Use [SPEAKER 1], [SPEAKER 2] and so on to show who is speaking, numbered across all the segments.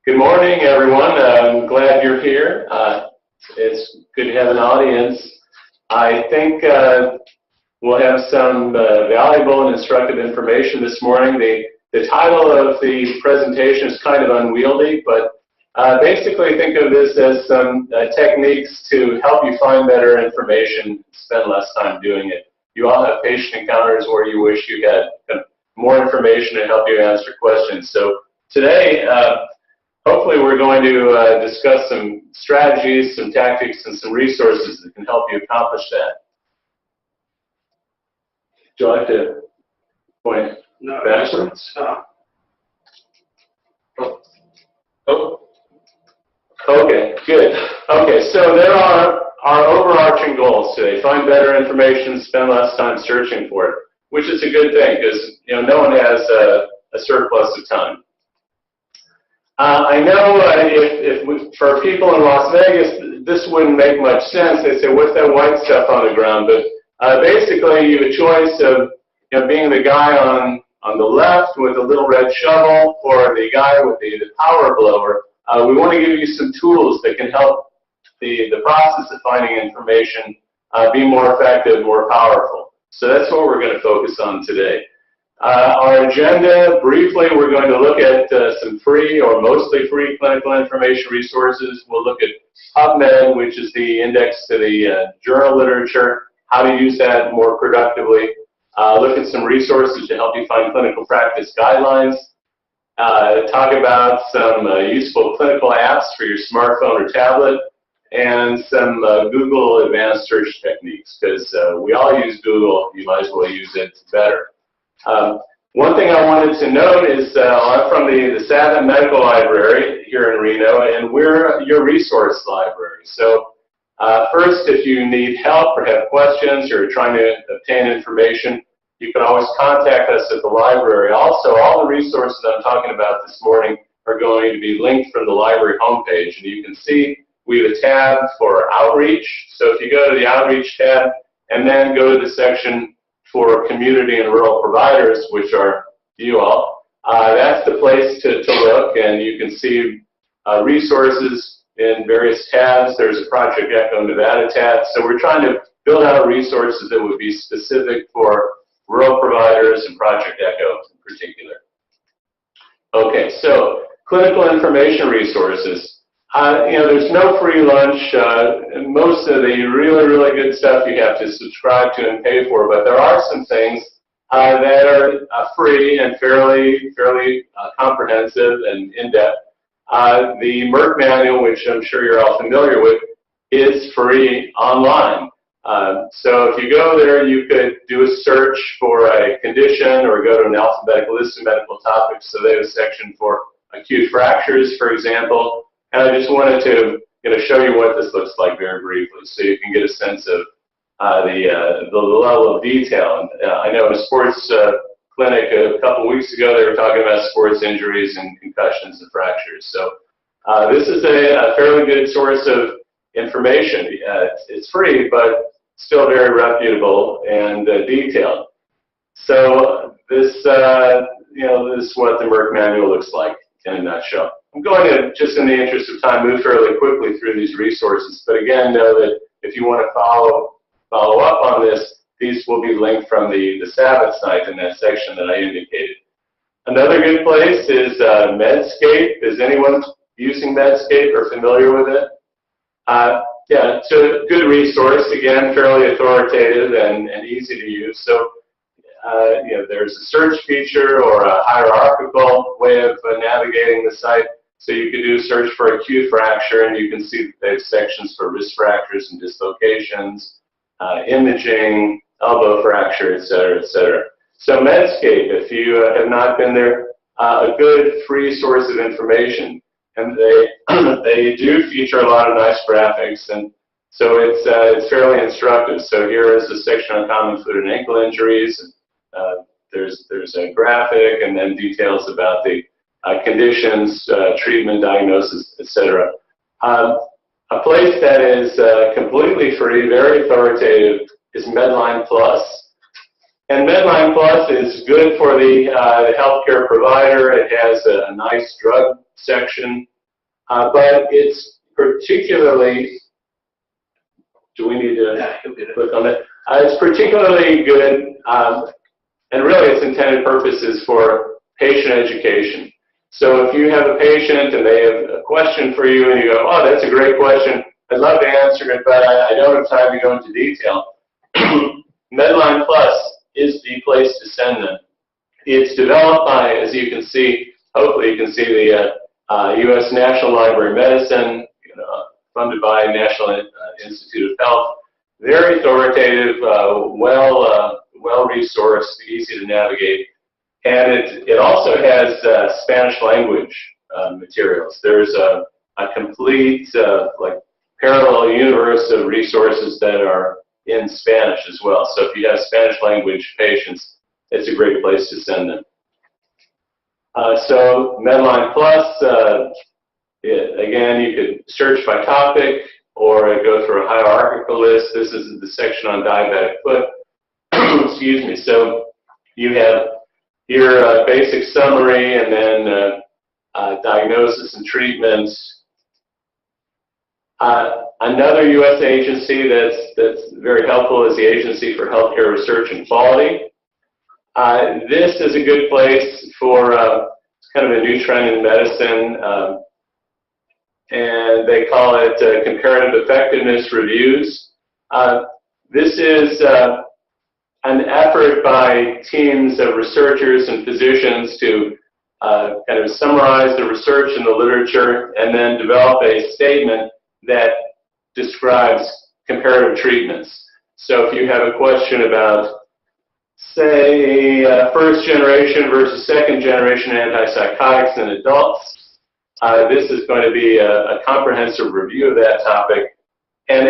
[SPEAKER 1] Good morning, everyone. I'm glad you're here. It's good to have an audience. I think we'll have some valuable and instructive information this morning. The title of the presentation is kind of unwieldy, but basically think of this as some techniques to help you find better information, spend less time doing it. You all have patient encounters where you wish you had more information to help you answer questions. So today, hopefully we're going to discuss some strategies, some tactics, and some resources that can help you accomplish that. Would you like to point backwards? Oh. Okay, good. Okay, so there are our overarching goals today. Find better information, spend less time searching for it, which is a good thing because no one has a surplus of time. I know for people in Las Vegas, this wouldn't make much sense. They say, what's that white stuff on the ground? But basically, you have a choice of being the guy on the left with a little red shovel or the guy with the power blower. We want to give you some tools that can help the process of finding information be more effective, more powerful. So that's what we're going to focus on today. Our agenda, briefly, we're going to look at some free or mostly free clinical information resources. We'll look at PubMed, which is the index to the journal literature, how to use that more productively. Look at some resources to help you find clinical practice guidelines. Talk about some useful clinical apps for your smartphone or tablet, and some Google advanced search techniques, because we all use Google. You might as well use it better. One thing I wanted to note is I'm from the Savin Medical Library here in Reno, and we're your resource library. So first, if you need help or have questions or trying to obtain information, you can always contact us at the library. Also, all the resources I'm talking about this morning are going to be linked from the library homepage, and you can see we have a tab for outreach. So if you go to the outreach tab and then go to the section for community and rural providers, which are you all, that's the place to look, and you can see resources in various tabs. There's a Project Echo Nevada tab. So we're trying to build out resources that would be specific for rural providers and Project Echo in particular. Okay, so clinical information resources. There's no free lunch. Most of the really, really good stuff you have to subscribe to and pay for, but there are some things that are free and fairly comprehensive and in-depth. The Merck manual, which I'm sure you're all familiar with, is free online. So if you go there, you could do a search for a condition or go to an alphabetical list of medical topics. So they have a section for acute fractures, for example. And I just wanted to show you what this looks like very briefly, so you can get a sense of the level of detail. I know in a sports clinic a couple weeks ago, they were talking about sports injuries and concussions and fractures. So this is a fairly good source of information. It's free, but still very reputable and detailed. So this, this is what the Merck manual looks like in a nutshell. I'm going to, just in the interest of time, move fairly quickly through these resources. But again, know that if you want to follow up on this, these will be linked from the Savin site in that section that I indicated. Another good place is Medscape. Is anyone using Medscape or familiar with it? Yeah, it's a good resource. Again, fairly authoritative and easy to use. So, there's a search feature or a hierarchical way of navigating the site. So you could do a search for acute fracture, and you can see that they have sections for wrist fractures and dislocations, imaging, elbow fracture, et cetera, et cetera. So Medscape, if you have not been there, a good free source of information. And they do feature a lot of nice graphics, and so it's fairly instructive. So here is a section on common foot and ankle injuries. There's a graphic, and then details about the conditions, treatment, diagnosis, etc. A place that is completely free, very authoritative, is Medline Plus. And Medline Plus is good for the healthcare provider. It has a nice drug section but it's particularly, do we need to click on it? It's particularly good, and really its intended purpose is for patient education. So if you have a patient and they have a question for you and you go, oh, that's a great question, I'd love to answer it, but I don't have time to go into detail. Medline Plus is the place to send them. It's developed by, as you can see, hopefully you can see the U.S. National Library of Medicine, funded by National Institute of Health. Very authoritative, well-resourced, easy to navigate. And it also has Spanish language materials. There's a complete parallel universe of resources that are in Spanish as well. So if you have Spanish language patients, it's a great place to send them. So Medline Plus, again, you could search by topic or go through a hierarchical list. This is the section on diabetic foot. Excuse me. So you have your basic summary and then diagnosis and treatments. Another U.S. agency that's very helpful is the Agency for Healthcare Research and Quality. This is a good place for kind of a new trend in medicine, and they call it comparative effectiveness reviews. This is an effort by teams of researchers and physicians to kind of summarize the research in the literature and then develop a statement that describes comparative treatments. So if you have a question about, say, first generation versus second generation antipsychotics in adults, this is going to be a comprehensive review of that topic. And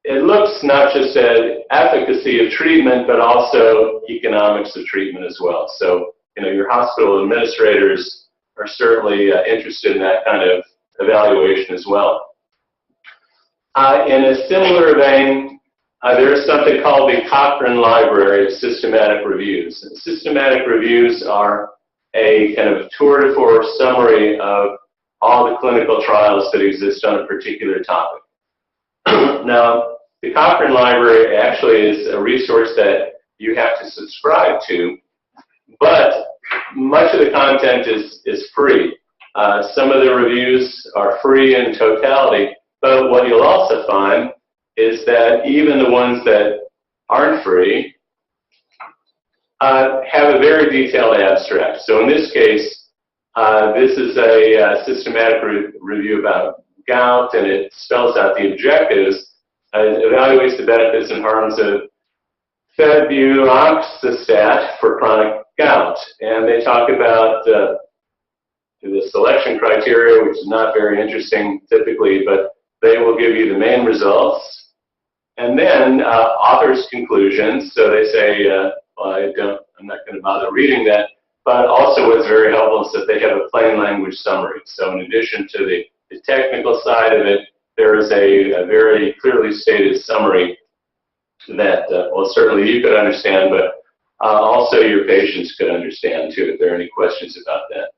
[SPEAKER 1] it looks not just at efficacy of treatment, but also economics of treatment as well. So, your hospital administrators are certainly interested in that kind of evaluation as well. In a similar vein, there is something called the Cochrane Library of Systematic Reviews. And systematic reviews are a kind of tour de force summary of all the clinical trials that exist on a particular topic. Now, the Cochrane Library actually is a resource that you have to subscribe to, but much of the content is free. Some of the reviews are free in totality, but what you'll also find is that even the ones that aren't free have a very detailed abstract. So in this case, this is a systematic review about gout, and it spells out the objectives. It evaluates the benefits and harms of febuoxostat for chronic gout. And they talk about the selection criteria, which is not very interesting typically, but they will give you the main results. And then author's conclusions. So they say, I'm not going to bother reading that, but also what's very helpful is that they have a plain language summary. So in addition to the technical side of it, there is a very clearly stated summary that, well, certainly you could understand, but also your patients could understand too, if there are any questions about that.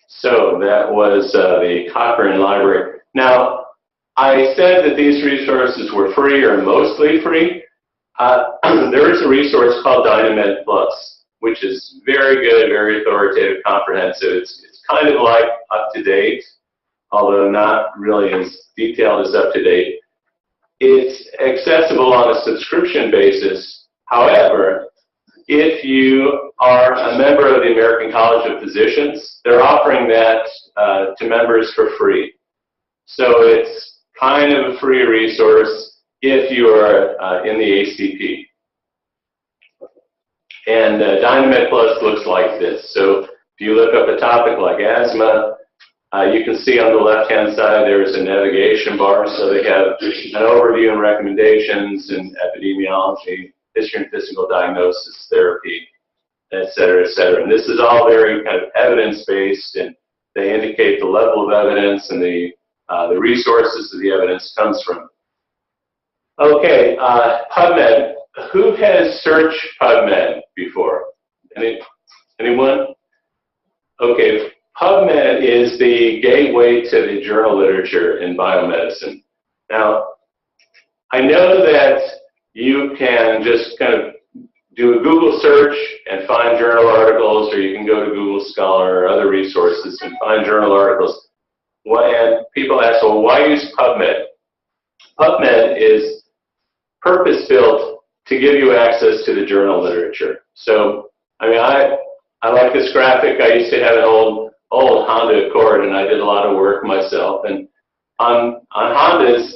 [SPEAKER 1] So that was the Cochrane Library. Now, I said that these resources were free or mostly free. There is a resource called Dynamed Plus, which is very good, very authoritative, comprehensive. It's kind of like up-to-date, although not really as detailed as up-to-date. It's accessible on a subscription basis. However, if you are a member of the American College of Physicians, they're offering that to members for free. So it's kind of a free resource if you are in the ACP. And Dynamed Plus looks like this. So if you look up a topic like asthma, you can see on the left-hand side there is a navigation bar. So they have an overview and recommendations and epidemiology, history and physical diagnosis, therapy, et cetera, et cetera. And this is all very kind of evidence-based, and they indicate the level of evidence and the resources that the evidence comes from. Okay, PubMed. Who has searched PubMed before? Anyone? Okay, PubMed is the gateway to the journal literature in biomedicine. Now, I know that you can just kind of do a Google search and find journal articles, or you can go to Google Scholar or other resources and find journal articles. And people ask, well, why use PubMed? PubMed is purpose-built to give you access to the journal literature. So, I mean, I like this graphic. I used to have an old Honda Accord, and I did a lot of work myself. And on Hondas,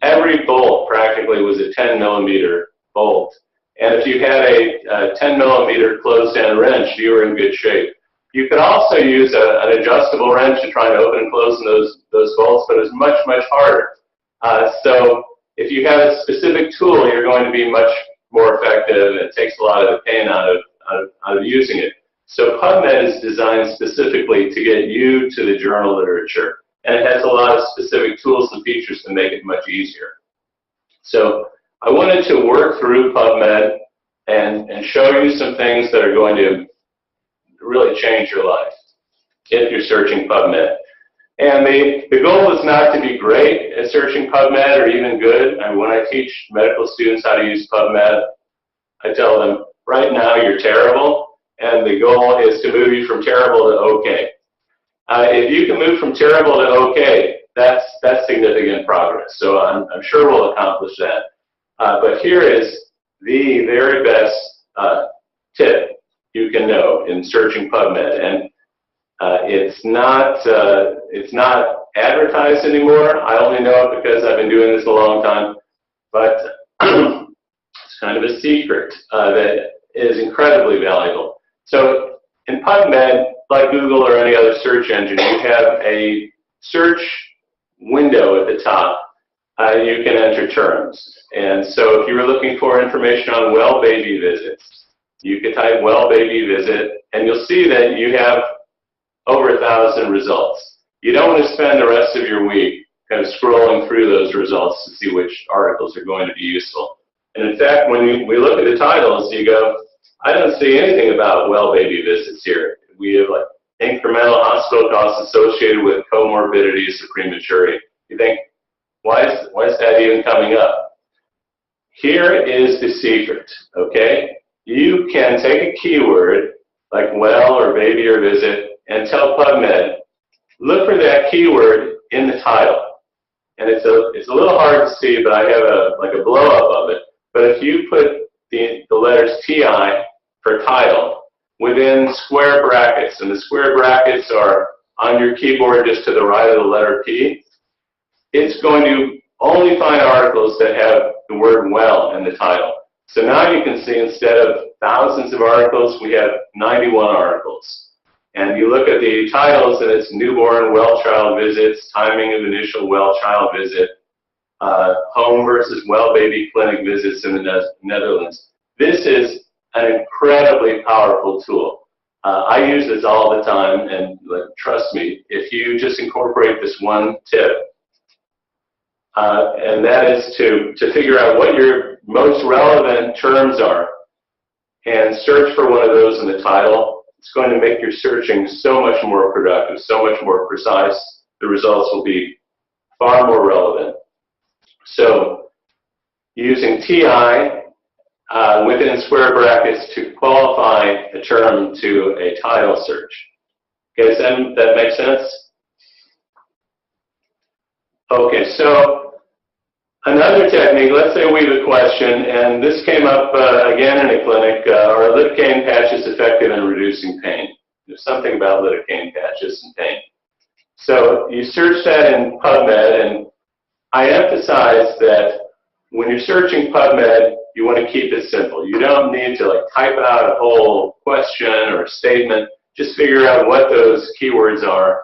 [SPEAKER 1] every bolt practically was a 10-millimeter bolt. And if you had a 10-millimeter closed-end wrench, you were in good shape. You could also use an adjustable wrench to try and open and close those bolts, but it's much, much harder. So if you have a specific tool, you're going to be much more effective, and it takes a lot of the pain out of using it. So PubMed is designed specifically to get you to the journal literature, and it has a lot of specific tools and features to make it much easier. So I wanted to work through PubMed and show you some things that are going to really change your life if you're searching PubMed. And the goal is not to be great at searching PubMed or even good. And when I teach medical students how to use PubMed, I tell them, right now you're terrible, and the goal is to move you from terrible to okay. If you can move from terrible to okay, that's significant progress. So I'm sure we'll accomplish that. But here is the very best tip you can know in searching PubMed, and it's not advertised anymore. I only know it because I've been doing this a long time, but it's kind of a secret that is incredibly valuable. So in PubMed, like Google or any other search engine, you have a search window at the top. You can enter terms. And so if you were looking for information on well baby visits, you could type well baby visit, and you'll see that you have over 1,000 results. You don't want to spend the rest of your week kind of scrolling through those results to see which articles are going to be useful. And in fact, when we look at the titles, you go, I don't see anything about well baby visits here. We have like incremental hospital costs associated with comorbidities of prematurity. You think, why is that even coming up? Here is the secret, okay? You can take a keyword like well or baby or visit and tell PubMed, look for that keyword in the title. And it's a little hard to see, but I have a blow up of it. But if you put the letters TI for title within square brackets, and the square brackets are on your keyboard just to the right of the letter P, it's going to only find articles that have the word well in the title. So now you can see instead of thousands of articles, we have 91 articles. And you look at the titles, and it's newborn well child visits, timing of initial well child visit, home versus well baby clinic visits in the Netherlands. This is an incredibly powerful tool. I use this all the time, and trust me, if you just incorporate this one tip, and that is to figure out what your most relevant terms are and search for one of those in the title, it's going to make your searching so much more productive, so much more precise. The results will be far more relevant. So using TI within square brackets to qualify a term to a title search. Okay, does that make sense? Okay, so another technique, let's say we have a question, and this came up again in a clinic, are lidocaine patches effective in reducing pain? There's something about lidocaine patches and pain. So you search that in PubMed, and I emphasize that when you're searching PubMed, you want to keep it simple. You don't need to type out a whole question or a statement. Just figure out what those keywords are.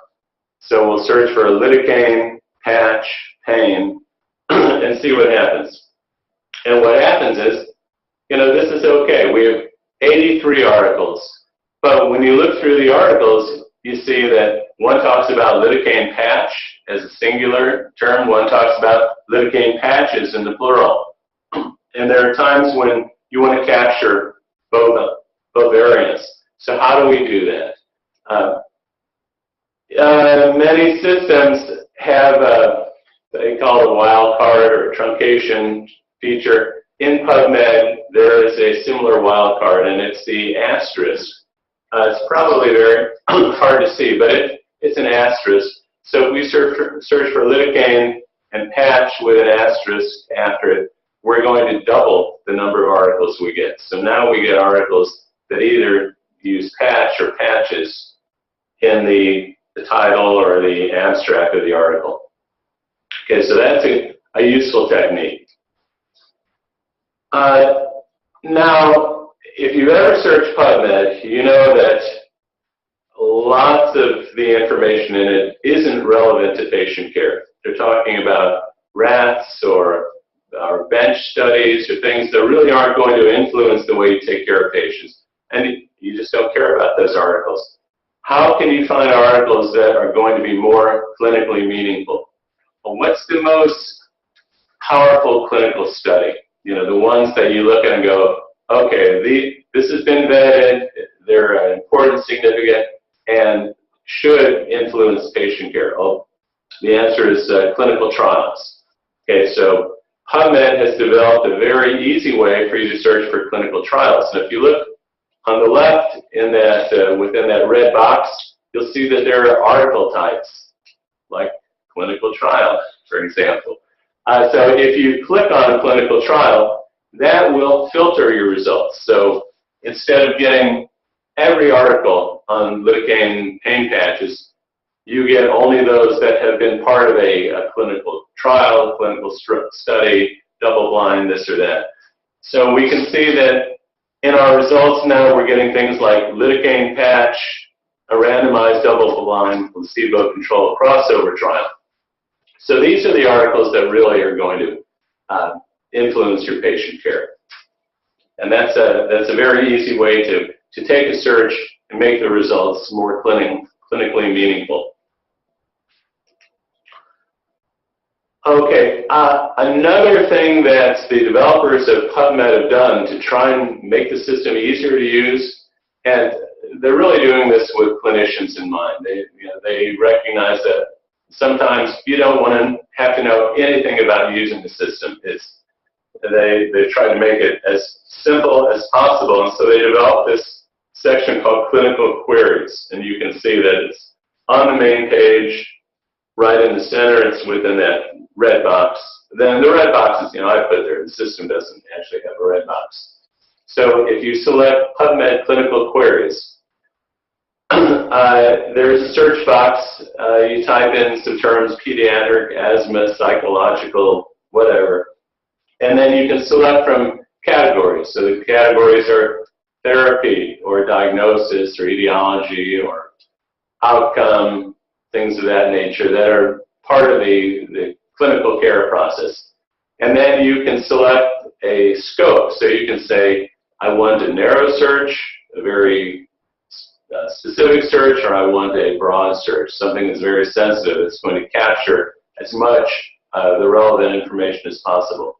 [SPEAKER 1] So we'll search for lidocaine, patch, pain, and see what happens. And what happens is, this is okay. We have 83 articles. But when you look through the articles, you see that one talks about lidocaine patch as a singular term. One talks about lidocaine patches in the plural. And there are times when you want to capture both variants. So how do we do that? systems have they call it a wildcard or a truncation feature. In PubMed, there is a similar wildcard, and it's the asterisk. It's probably very hard to see, but it's an asterisk. So if we search for lidocaine and patch with an asterisk after it, we're going to double the number of articles we get. So now we get articles that either use patch or patches in the title or the abstract of the article. Okay, so that's a useful technique. Now, if you've ever searched PubMed, you know that lots of the information in it isn't relevant to patient care. They're talking about rats or bench studies or things that really aren't going to influence the way you take care of patients. And you just don't care about those articles. How can you find articles that are going to be more clinically meaningful? Well, what's the most powerful clinical study? You know, the ones that you look at and go, okay, this has been vetted, they're important, significant, and should influence patient care. Oh, the answer is clinical trials. Okay, so PubMed has developed a very easy way for you to search for clinical trials. And if you look on the left in that within that red box, you'll see that there are article types, like clinical trial, for example. So if you click on a clinical trial, that will filter your results. So instead of getting every article on lidocaine pain patches, you get only those that have been part of a clinical trial, clinical study, double-blind, this or that. So we can see that in our results now we're getting things like lidocaine patch, a randomized double-blind placebo-controlled crossover trial. So these are the articles that really are going to influence your patient care. And that's a very easy way to take a search and make the results more clinically meaningful. Okay, another thing that the developers of PubMed have done to try and make the system easier to use, and they're really doing this with clinicians in mind. They recognize that sometimes you don't want to have to know anything about using the system. They try to make it as simple as possible, and so they developed this section called Clinical Queries, and you can see that it's on the main page, right in the center. It's within that red box. Then the red box is, I put there, the system doesn't actually have a red box. So if you select PubMed Clinical Queries, there's a search box. You type in some terms, pediatric, asthma, psychological, whatever. And then you can select from categories. So the categories are therapy or diagnosis or etiology or outcome, things of that nature that are part of the clinical care process. And then you can select a scope. So you can say, I want a narrow search, a very specific search, or I want a broad search, something that's very sensitive. It's going to capture as much the relevant information as possible.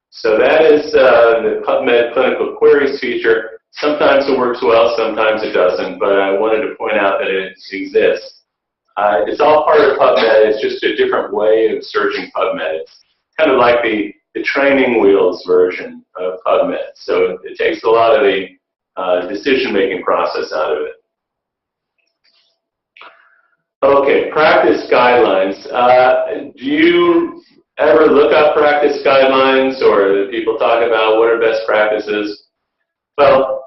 [SPEAKER 1] So that is the PubMed Clinical Queries feature. Sometimes it works well, sometimes it doesn't, but I wanted to point out that it exists. It's all part of PubMed. It's just a different way of searching PubMed. It's kind of like the training wheels version of PubMed. So it takes a lot of the decision-making process out of it. Okay, practice guidelines. Do you ever look up practice guidelines, or people talk about what are best practices? Well,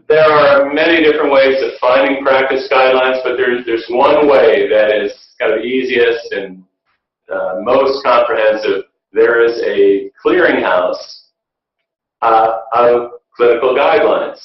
[SPEAKER 1] there are many different ways of finding practice guidelines, but there's one way that is kind of easiest and most comprehensive. There is a clearinghouse of clinical guidelines.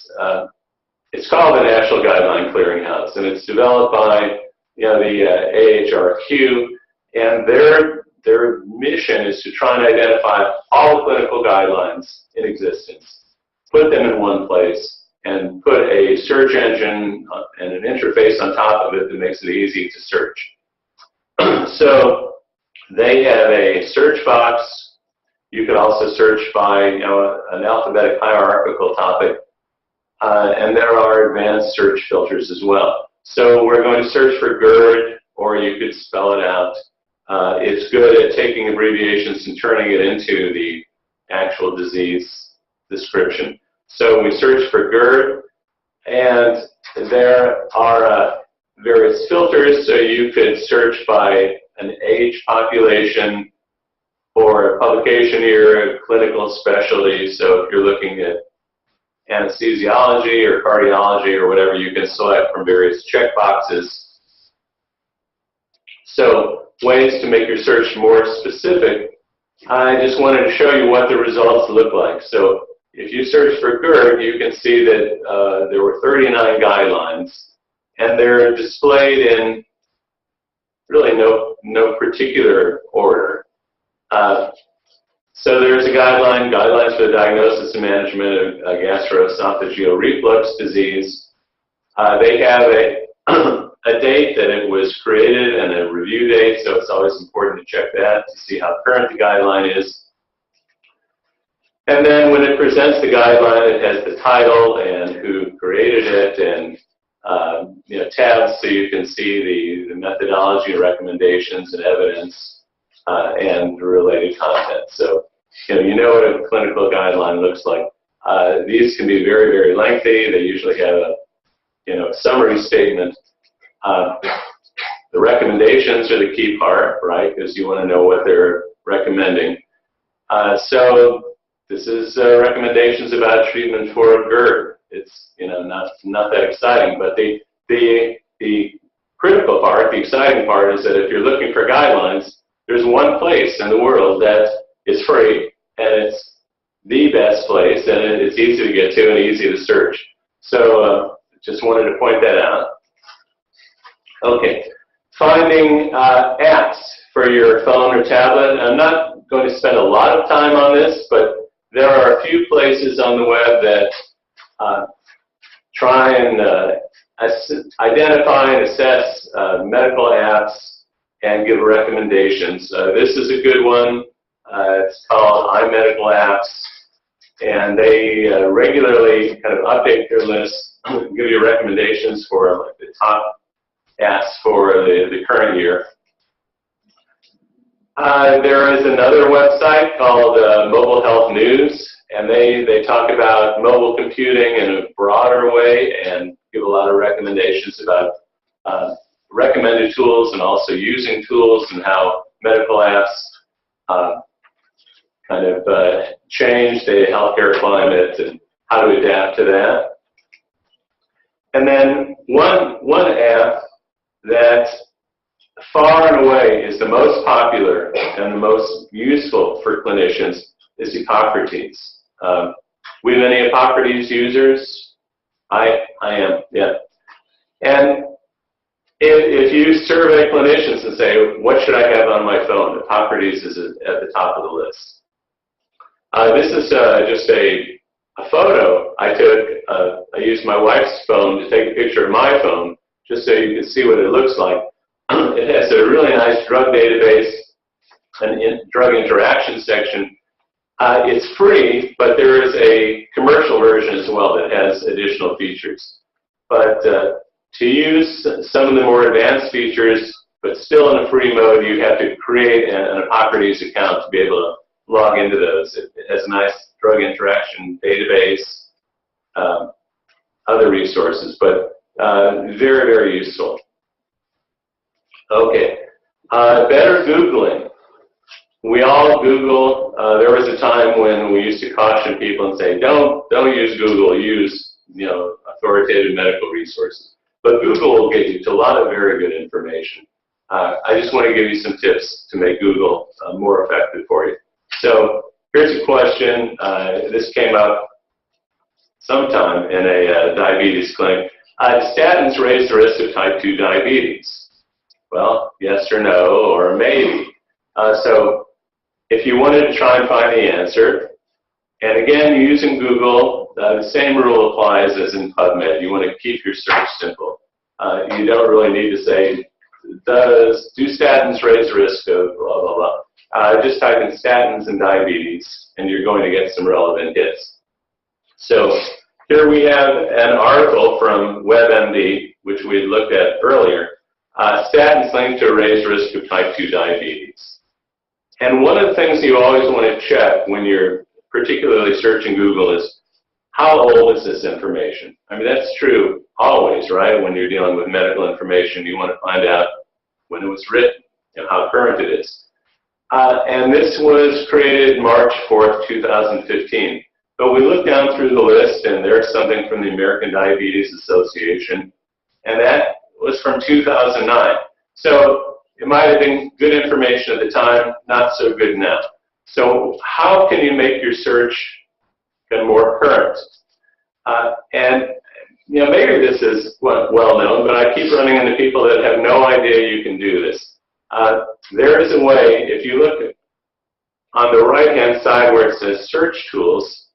[SPEAKER 1] It's called the National Guideline Clearinghouse, and it's developed by the AHRQ, and their mission is to try and identify all the clinical guidelines in existence, put them in one place, and put a search engine and an interface on top of it that makes it easy to search. So they have a search box. You could also search by an alphabetic hierarchical topic, and there are advanced search filters as well. So we're going to search for GERD or you could spell it out. It's good at taking abbreviations and turning it into the actual disease description. So we search for GERD, and there are various filters. So you could search by an age population, or a publication year, clinical specialty. So if you're looking at anesthesiology or cardiology or whatever, you can select from various checkboxes. So ways to make your search more specific. I just wanted to show you what the results look like. So if you search for GERD, you can see that there were 39 guidelines, and they're displayed in really no particular order. So there's a guidelines for the diagnosis and management of gastroesophageal reflux disease. They have a date that it was created and a review date, so it's always important to check that to see how current the guideline is. And then when it presents the guideline, it has the title and who created it, and tabs so you can see the methodology, recommendations, and evidence, and related content. So you know what a clinical guideline looks like. These can be very, very lengthy. They usually have a summary statement. The recommendations are the key part, right? Because you want to know what they're recommending. So this is recommendations about treatment for GERD. It's not that exciting, but the critical part, the exciting part, is that if you're looking for guidelines, there's one place in the world that is free, and it's the best place, and it's easy to get to and easy to search. So just wanted to point that out. Okay, finding apps for your phone or tablet. I'm not going to spend a lot of time on this, but there are a few places on the web that try and identify and assess medical apps and give recommendations. This is a good one. It's called iMedical Apps, and they regularly kind of update their list, give you recommendations for like the top apps for the current year. There is another website called Mobile Health News, and they talk about mobile computing in a broader way and give a lot of recommendations about recommended tools and also using tools and how medical apps kind of change the healthcare climate and how to adapt to that. And then one app that far and away is the most popular and the most useful for clinicians is Hippocrates. We have any Hippocrates users? I am, yeah. And if you survey clinicians and say, what should I have on my phone? Hippocrates is at the top of the list. This is just a photo I took. I used my wife's phone to take a picture of my phone, just so you can see what it looks like. It has a really nice drug database and drug interaction section. It's free, but there is a commercial version as well that has additional features. But to use some of the more advanced features, but still in a free mode, you have to create an Hippocrates account to be able to log into those. It has a nice drug interaction database, other resources, but very, very useful. Okay, better Googling. We all Google. There was a time when we used to caution people and say, don't use Google, use authoritative medical resources. But Google will get you to a lot of very good information. I just want to give you some tips to make Google more effective for you. So here's a question. This came up sometime in a diabetes clinic. Do statins raise the risk of type 2 diabetes? Well, yes or no, or maybe. So if you wanted to try and find the answer, and again, using Google, the same rule applies as in PubMed. You want to keep your search simple. You don't really need to say, do statins raise the risk of blah, blah, blah. Just type in statins and diabetes, and you're going to get some relevant hits. So here we have an article from WebMD, which we looked at earlier. Statins linked to a raised risk of type 2 diabetes. And one of the things you always want to check when you're particularly searching Google is, how old is this information? I mean, that's true always, right? When you're dealing with medical information, you want to find out when it was written, how current it is. And this was created March 4th, 2015. But we looked down through the list, and there's something from the American Diabetes Association, and that was from 2009. So it might have been good information at the time, not so good now. So how can you make your search more current? And maybe this is well known, but I keep running into people that have no idea you can do this. There is a way, if you look on the right-hand side where it says Search Tools,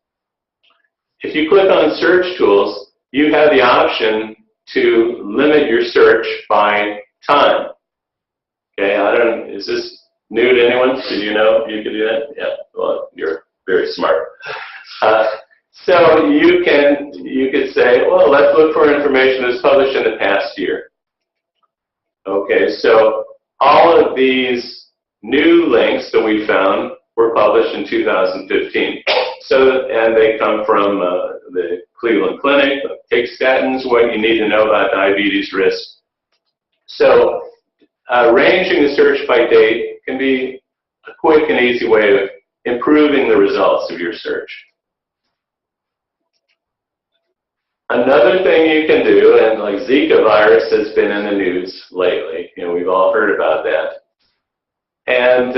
[SPEAKER 1] if you click on Search Tools, you have the option to limit your search by time. Okay, is this new to anyone? Did you know you could do that? Yeah, well, you're very smart. So you could say, well, let's look for information that's published in the past year. Okay, so all of these new links that we found were published in 2015. So, and they come from the Cleveland Clinic, Take Statins, What You Need to Know About Diabetes Risk. So ranging the search by date can be a quick and easy way of improving the results of your search. Another thing you can do, and like Zika virus has been in the news lately, we've all heard about that. And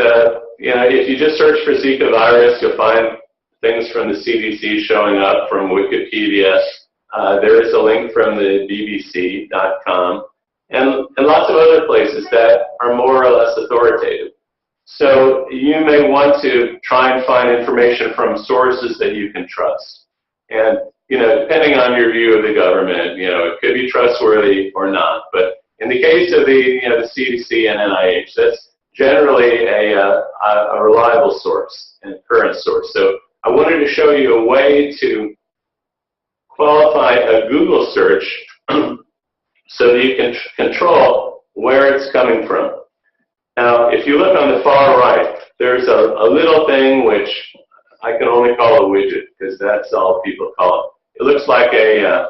[SPEAKER 1] if you just search for Zika virus, you'll find things from the CDC showing up, from Wikipedia. There is a link from the BBC.com, and lots of other places that are more or less authoritative. So you may want to try and find information from sources that you can trust. And depending on your view of the government, it could be trustworthy or not. But in the case of the CDC and NIH, that's generally a reliable source and current source. So I wanted to show you a way to qualify a Google search so that you can control where it's coming from. Now, if you look on the far right, there's a little thing which I can only call a widget, because that's all people call it. It looks like a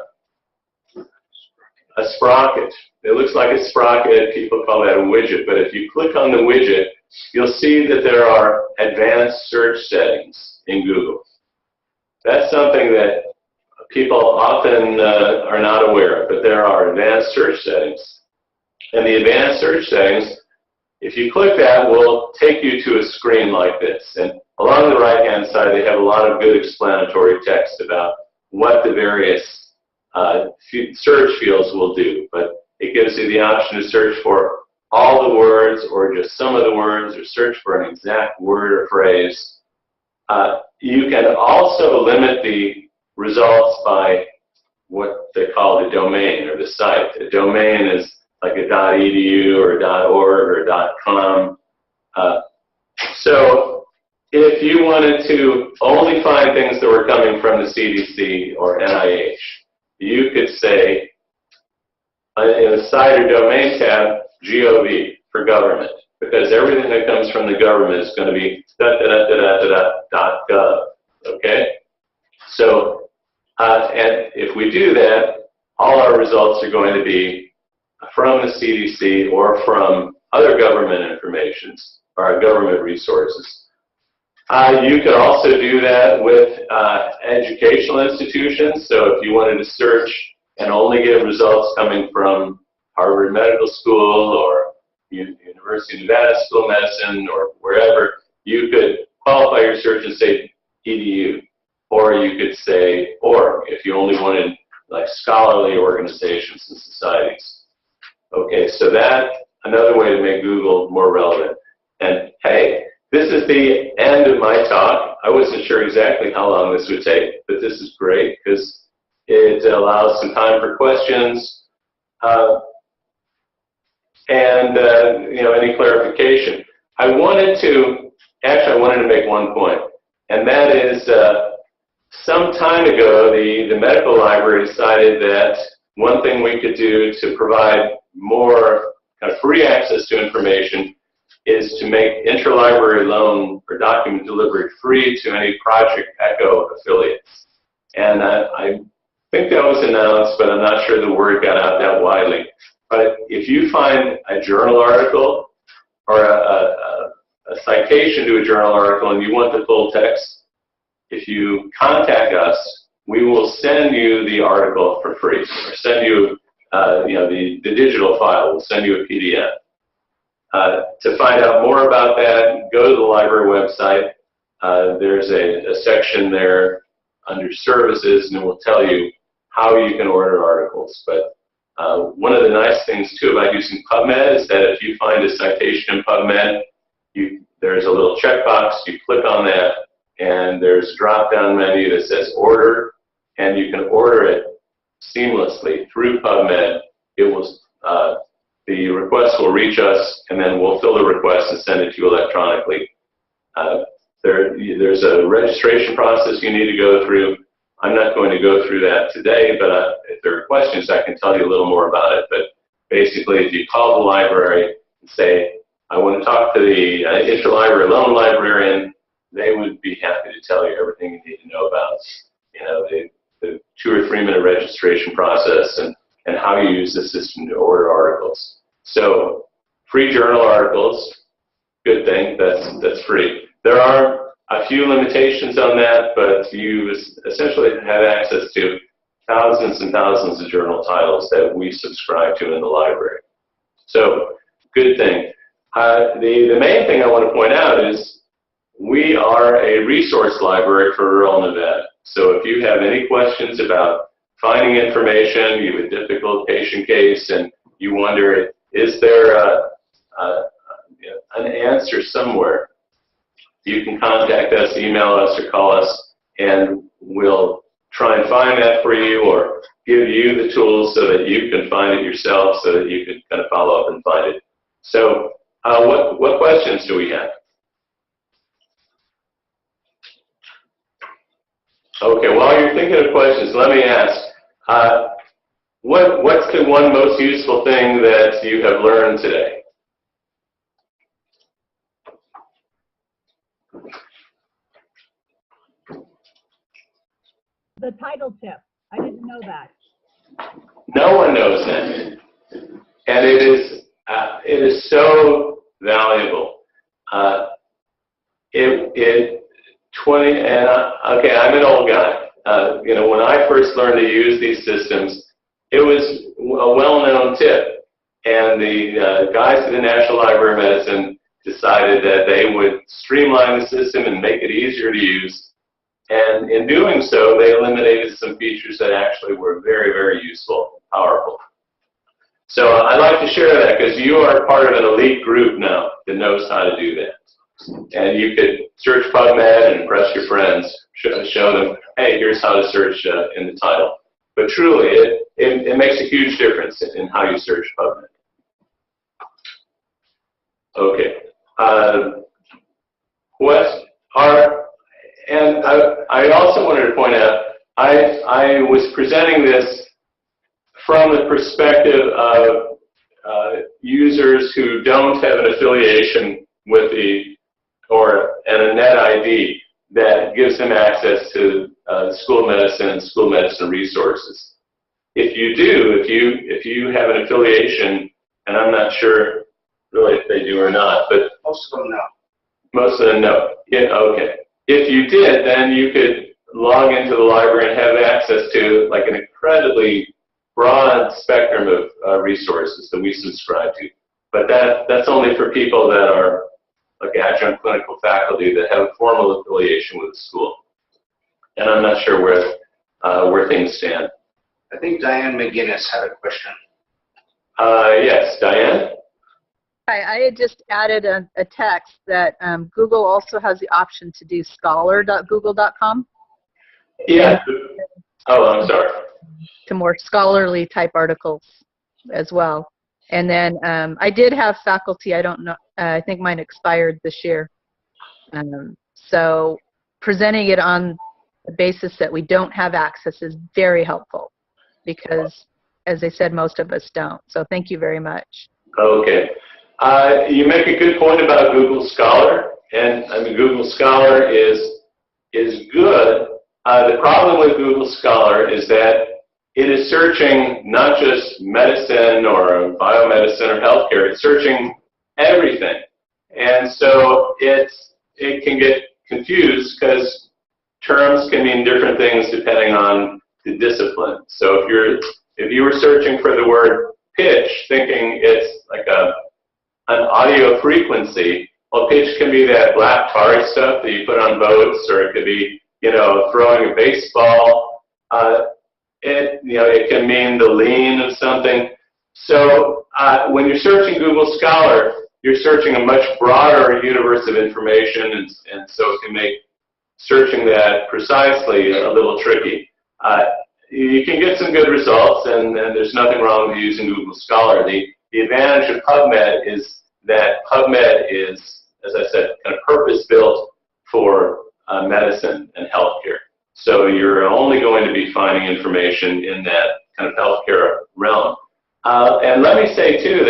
[SPEAKER 1] sprocket. It looks like a sprocket. People call that a widget. But if you click on the widget, you'll see that there are advanced search settings in Google. That's something that people often are not aware of, but there are advanced search settings. And the advanced search settings, if you click that, will take you to a screen like this. And along the right-hand side, they have a lot of good explanatory text about what the various search fields will do. But it gives you the option to search for all the words or just some of the words, or search for an exact word or phrase. You can also limit the results by what they call the domain or the site. The domain is like a .edu or .org or .com. So if you wanted to only find things that were coming from the CDC or NIH, you could say in the site or domain tab, GOV for government, because everything that comes from the government is going to be .gov. Okay? So, and if we do that, all our results are going to be from the CDC or from other government informations or government resources. You could also do that with educational institutions. So if you wanted to search and only get results coming from Harvard Medical School or University of Nevada School of Medicine or wherever, you could qualify your search and say EDU. Or you could say org if you only wanted like scholarly organizations and societies. Okay, so that's another way to make Google more relevant. And hey, this is the end of my talk. I wasn't sure exactly how long this would take, but this is great because it allows some time for questions and any clarification. I wanted to make one point, and that is some time ago the medical library decided that one thing we could do to provide more kind of free access to information is to make interlibrary loan or document delivery free to any Project Echo affiliates. And I think that was announced, but I'm not sure the word got out that widely. But if you find a journal article or a citation to a journal article and you want the full text, if you contact us, we will send you the article for free, or send you, the digital file. We'll send you a PDF. To find out more about that, go to the library website. There's a section there under services, and it will tell you how you can order articles. But one of the nice things, too, about using PubMed is that if you find a citation in PubMed, there's a little checkbox. You click on that, and there's a drop-down menu that says Order, and you can order it seamlessly through PubMed. The request will reach us, and then we'll fill the request and send it to you electronically. There's a registration process you need to go through. I'm not going to go through that today, but if there are questions, I can tell you a little more about it. But basically, if you call the library and say, I want to talk to the Interlibrary Loan librarian, they would be happy to tell you everything you need to know about, the 2 or 3 minute registration process and how you use the system to order articles. So, free journal articles, good thing, that's free. There are a few limitations on that, but you essentially have access to thousands and thousands of journal titles that we subscribe to in the library. So, good thing. The main thing I want to point out is we are a resource library for rural Nevada. So if you have any questions about finding information, you have a difficult patient case, and you wonder, is there an answer somewhere? You can contact us, email us, or call us, and we'll try and find that for you or give you the tools so that you can find it yourself, so that you can kind of follow up and find it. So what questions do we have? Okay, while you're thinking of questions, let me ask, what's the one most useful thing that you have learned today?
[SPEAKER 2] The title tip. I didn't know that.
[SPEAKER 1] No one knows that. And it is so valuable. Okay, I'm an old guy. When I first learned to use these systems, it was a well-known tip. And the guys at the National Library of Medicine decided that they would streamline the system and make it easier to use. And in doing so, they eliminated some features that actually were very, very useful and powerful. So I'd like to share that because you are part of an elite group now that knows how to do that. And you could search PubMed and impress your friends, show them, hey, here's how to search in the title. But truly, it makes a huge difference in how you search PubMed. Okay. And I also wanted to point out, I was presenting this from the perspective of users who don't have an affiliation with and a net ID that gives them access to school medicine and school medicine resources. If you do, if you have an affiliation, and I'm not sure really if they do or not, but
[SPEAKER 3] most of them know.
[SPEAKER 1] Most of them know. Yeah, okay. If you did, then you could log into the library and have access to like an incredibly broad spectrum of resources that we subscribe to. But that's only for people that are like adjunct clinical faculty that have a formal affiliation with the school. And I'm not sure where things stand.
[SPEAKER 3] I think Diane McGinnis had a question.
[SPEAKER 1] Yes, Diane?
[SPEAKER 4] Hi, I had just added a text that Google also has the option to do scholar.google.com.
[SPEAKER 1] Yeah. Oh, I'm sorry.
[SPEAKER 4] To more scholarly type articles as well. And then I did have faculty, I don't know, I think mine expired this year. So presenting it on the basis that we don't have access is very helpful because, as I said, most of us don't. So thank you very much.
[SPEAKER 1] Okay. You make a good point about Google Scholar, and I mean Google Scholar is good. The problem with Google Scholar is that it is searching not just medicine or biomedicine or healthcare. It's searching everything, and so it can get confused because terms can mean different things depending on the discipline. So if you were searching for the word pitch, thinking it's like an audio frequency, well, pitch can be that black tarry stuff that you put on boats, or it could be, throwing a baseball. It can mean the lean of something. So when you're searching Google Scholar, you're searching a much broader universe of information, and so it can make searching that precisely a little tricky. You can get some good results, and there's nothing wrong with using Google Scholar. The advantage of PubMed is that PubMed is, as I said, kind of purpose-built for medicine and healthcare. So you're only going to be finding information in that kind of healthcare realm. And let me say, too,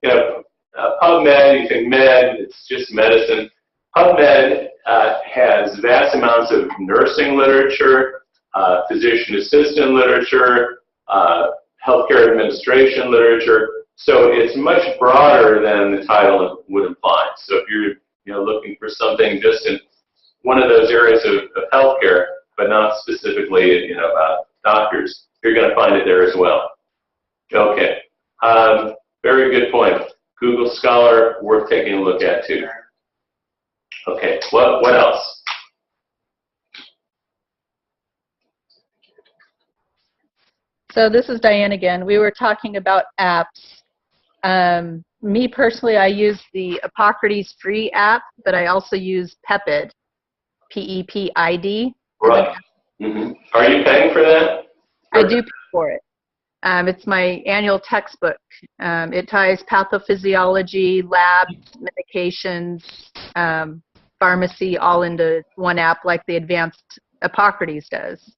[SPEAKER 1] that PubMed, you think med, it's just medicine. PubMed has vast amounts of nursing literature, physician assistant literature, healthcare administration literature. So it's much broader than the title would imply. So if you're looking for something just in one of those areas of healthcare, but not specifically about doctors, you're going to find it there as well. Okay, very good point. Google Scholar, worth taking a look at too. Okay, what else?
[SPEAKER 4] So this is Diane again. We were talking about apps. Me personally, I use the Epocrates free app, but I also use PEPID, P-E-P-I-D.
[SPEAKER 1] Right. Mm-hmm. Are you paying for that?
[SPEAKER 4] I do pay for it. It's my annual textbook. It ties pathophysiology, labs, medications, pharmacy all into one app like the advanced Epocrates does.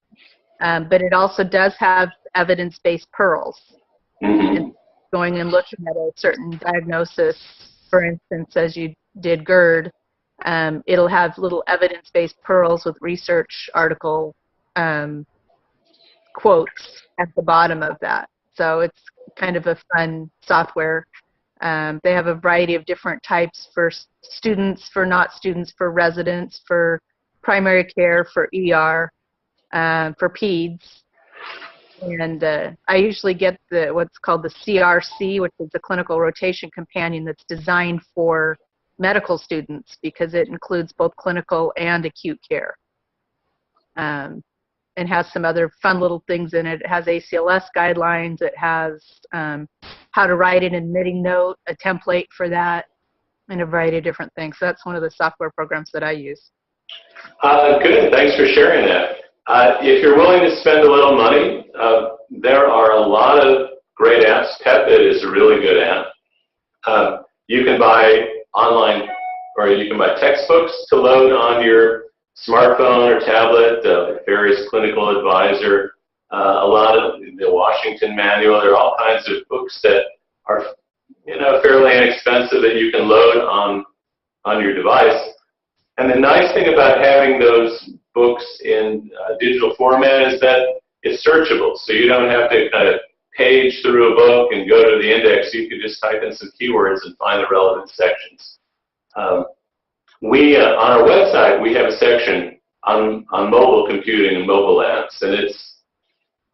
[SPEAKER 4] But it also does have evidence-based pearls.
[SPEAKER 1] Mm-hmm.
[SPEAKER 4] And going and looking at a certain diagnosis, for instance, as you did GERD, it'll have little evidence-based pearls with research article quotes at the bottom of that. So it's kind of a fun software. They have a variety of different types for students, for not students, for residents, for primary care, for ER, for peds. And I usually get what's called the CRC, which is the Clinical Rotation Companion, that's designed for medical students because it includes both clinical and acute care. And has some other fun little things in it. It has ACLS guidelines. It has how to write an admitting note, a template for that, and a variety of different things. So that's one of the software programs that I use.
[SPEAKER 1] Good. Thanks for sharing that. If you're willing to spend a little money, there are a lot of great apps. PEPID is a really good app. You can buy online, or you can buy textbooks to load on your smartphone or tablet, various clinical advisor, a lot of the Washington Manual. There are all kinds of books that are fairly inexpensive that you can load on your device. And the nice thing about having those books in digital format is that it's searchable. So you don't have to kind of page through a book and go to the index. You can just type in some keywords and find the relevant sections. On our website, we have a section on mobile computing and mobile apps, and it's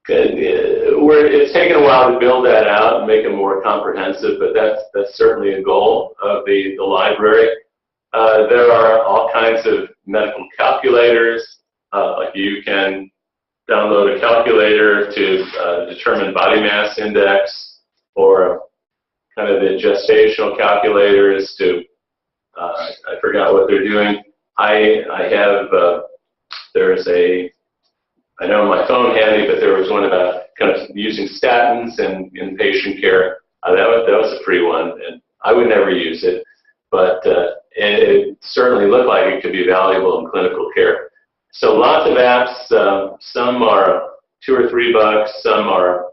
[SPEAKER 1] taken a while to build that out and make it more comprehensive, but that's certainly a goal of the library. There are all kinds of medical calculators. Like you can download a calculator to determine body mass index, or kind of the gestational calculators to I forgot what they're doing. I have I know my phone handy, but there was one about kind of using statins in patient care. That was a free one, and I would never use it, but it certainly looked like it could be valuable in clinical care. So lots of apps. Some are $2 or $3. Some are,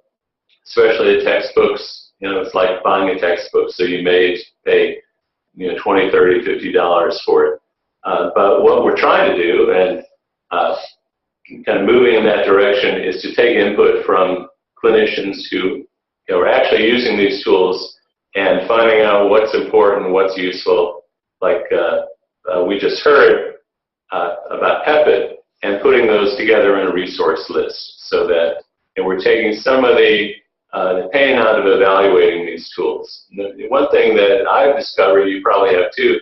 [SPEAKER 1] especially the textbooks, it's like buying a textbook, so you may pay, $20, $30, $50 for it. But what we're trying to do, and kind of moving in that direction, is to take input from clinicians who are actually using these tools and finding out what's important, what's useful, like we just heard about PubMed, and putting those together in a resource list so that we're taking some of the pain out of evaluating these tools. One thing that I've discovered, you probably have too,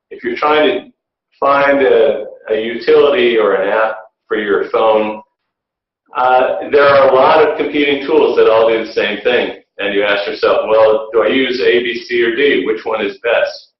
[SPEAKER 1] if you're trying to find a utility or an app for your phone, there are a lot of competing tools that all do the same thing. And you ask yourself, well, do I use A, B, C, or D? Which one is best?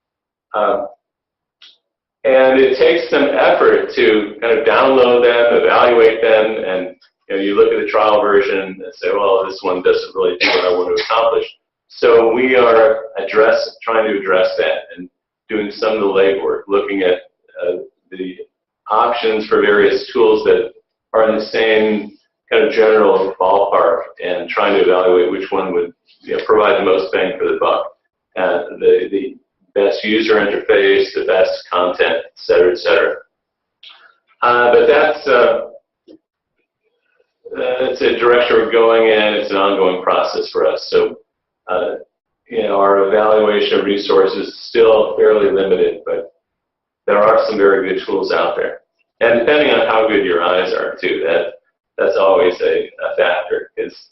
[SPEAKER 1] And it takes some effort to kind of download them, evaluate them, and you look at the trial version and say, well, this one doesn't really do what I want to accomplish. So we are trying to address that and doing some of the legwork, looking at the options for various tools that are in the same kind of general ballpark and trying to evaluate which one would provide the most bang for the buck, the best user interface, the best content, et cetera, et cetera. But that's a direction we're going in. It's an ongoing process for us. So, our evaluation of resources is still fairly limited, but there are some very good tools out there. And depending on how good your eyes are, too, that's always a factor. Because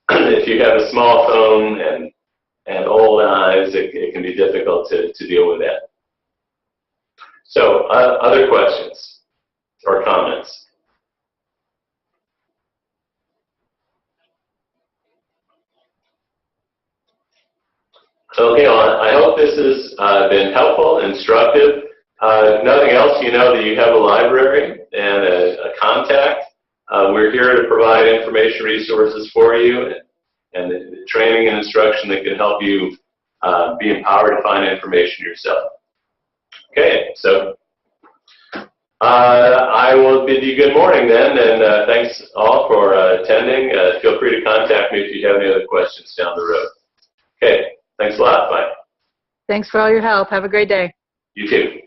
[SPEAKER 1] if you have a small phone and old eyes, it can be difficult to deal with that. So, other questions or comments? Okay, well, I hope this has been helpful, instructive. If nothing else, that you have a library and a contact. We're here to provide information resources for you and the training and instruction that can help you be empowered to find information yourself. Okay, so I will bid you good morning then, and thanks all for attending. Feel free to contact me if you have any other questions down the road. Okay, thanks a lot. Bye.
[SPEAKER 4] Thanks for all your help. Have a great day.
[SPEAKER 1] You too.